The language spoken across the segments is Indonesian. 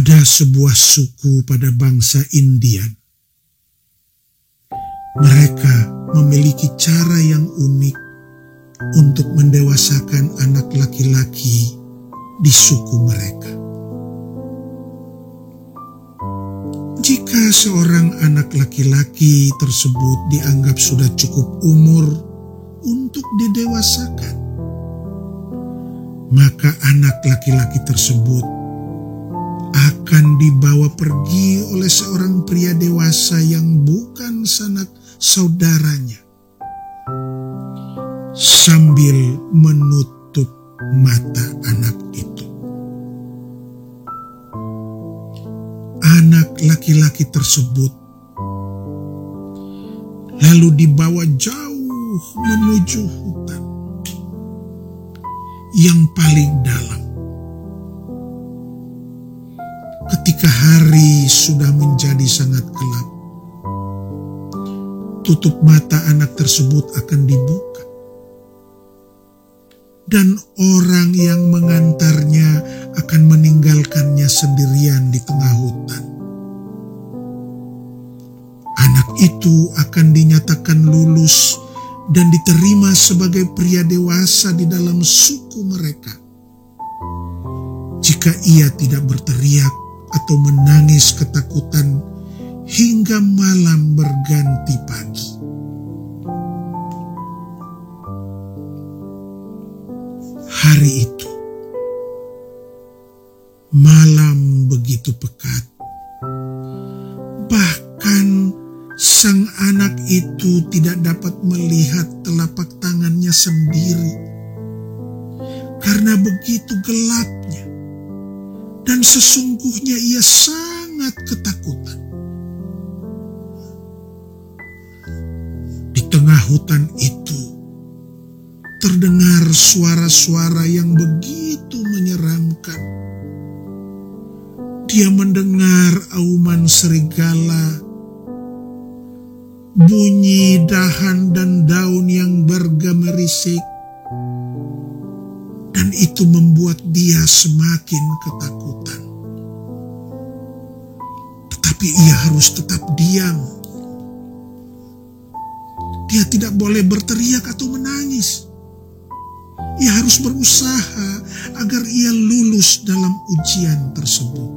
Ada sebuah suku pada bangsa Indian. Mereka memiliki cara yang unik untuk mendewasakan anak laki-laki di suku mereka. Jika seorang anak laki-laki tersebut dianggap sudah cukup umur untuk didewasakan, maka anak laki-laki tersebut akan dibawa pergi oleh seorang pria dewasa yang bukan sanak saudaranya, sambil menutup mata anak itu. Anak laki-laki tersebut lalu dibawa jauh menuju hutan yang paling dalam. Ketika hari sudah menjadi sangat gelap, tutup mata anak tersebut akan dibuka, dan orang yang mengantarnya akan meninggalkannya sendirian di tengah hutan. Anak itu akan dinyatakan lulus dan diterima sebagai pria dewasa di dalam suku mereka jika ia tidak berteriak atau menangis ketakutan hingga malam berganti pagi. Hari itu, malam begitu pekat. Bahkan sang anak itu tidak dapat melihat telapak tangannya sendiri karena begitu gelapnya. Dan sesungguhnya ia sangat ketakutan. Di tengah hutan itu terdengar suara-suara yang begitu menyeramkan. Dia mendengar auman serigala, bunyi dahan dan daun yang bergemerisik, dan itu membuat dia semakin ketakutan. Tetapi ia harus tetap diam. Dia tidak boleh berteriak atau menangis. Ia harus berusaha agar ia lulus dalam ujian tersebut.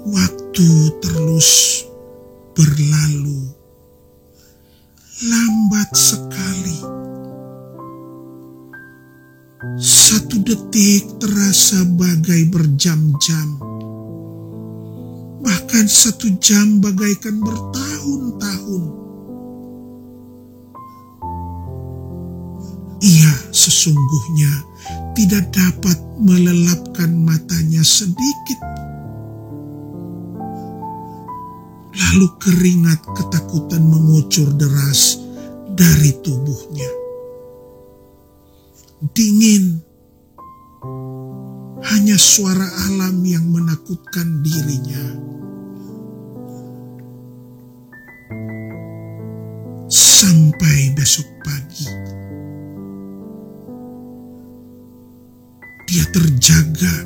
Waktu terus berlalu. Lambat sekali. 1 detik terasa bagai berjam-jam. Bahkan 1 jam bagaikan bertahun-tahun. Ia sesungguhnya tidak dapat melelapkan matanya sedikit. Lalu keringat ketakutan mengucur deras dari tubuhnya. Dingin. Hanya suara alam yang menakutkan dirinya. Sampai besok pagi, dia terjaga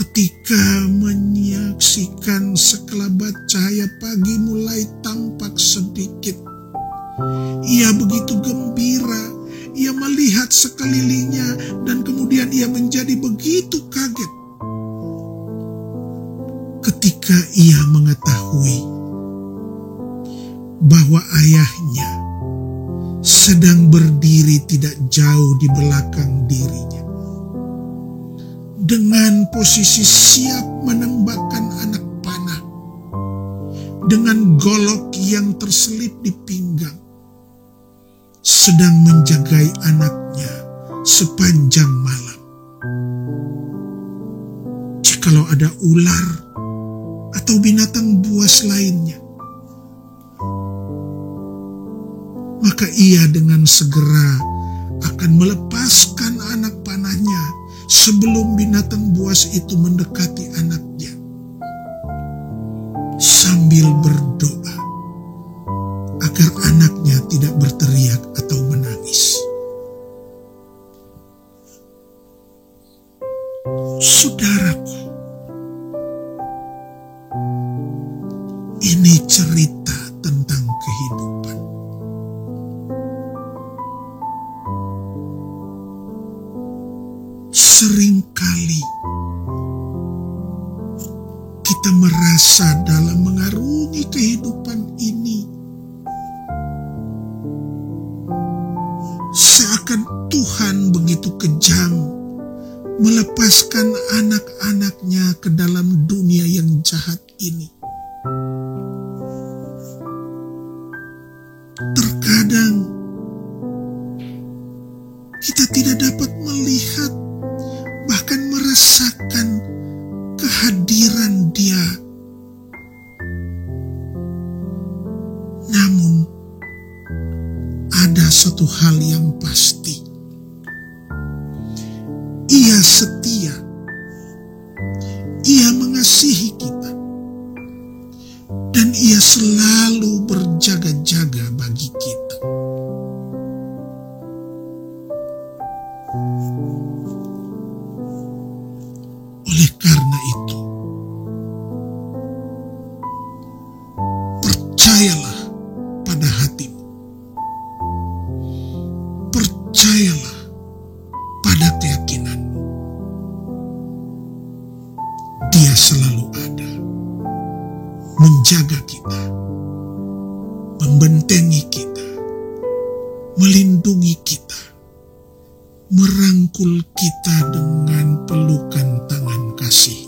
ketika menyaksikan sekelebat cahaya pagi mulai tampak sedikit. Ia begitu gembira, ia melihat sekelilingnya dan kemudian ia menjadi begitu kaget ketika ia mengetahui bahwa ayahnya sedang berdiri tidak jauh di belakang dirinya, dengan posisi siap menembakkan anak panah, dengan golok yang terselip di pinggang, sedang menjagai anaknya sepanjang malam. Jikalau ada ular atau binatang buas lainnya, maka ia dengan segera akan melepaskan anak panahnya sebelum binatang buas itu mendekati anaknya, sambil berdoa agar anaknya tidak berteriak atau menangis. Saudaraku, ini cerita tentang kehidupan. Seringkali kita merasa dalam mengarungi kehidupan ini seakan Tuhan begitu kejam melepaskan anak-anaknya ke dalam dunia yang jahat ini. Terkadang kita tidak dapat melihat bahkan merasakan kehadiran Dia. Namun ada satu hal yang pasti. Ia setia. Ia mengasihi kita. Dan Ia selalu berjaga-jaga bagi kita. Oleh karena itu, percayalah pada hatimu. Percayalah pada keyakinanmu. Dia selalu ada, menjaga kita, membentengi kita, melindungi kita, merangkul kita dengan pelukan tangan kasih.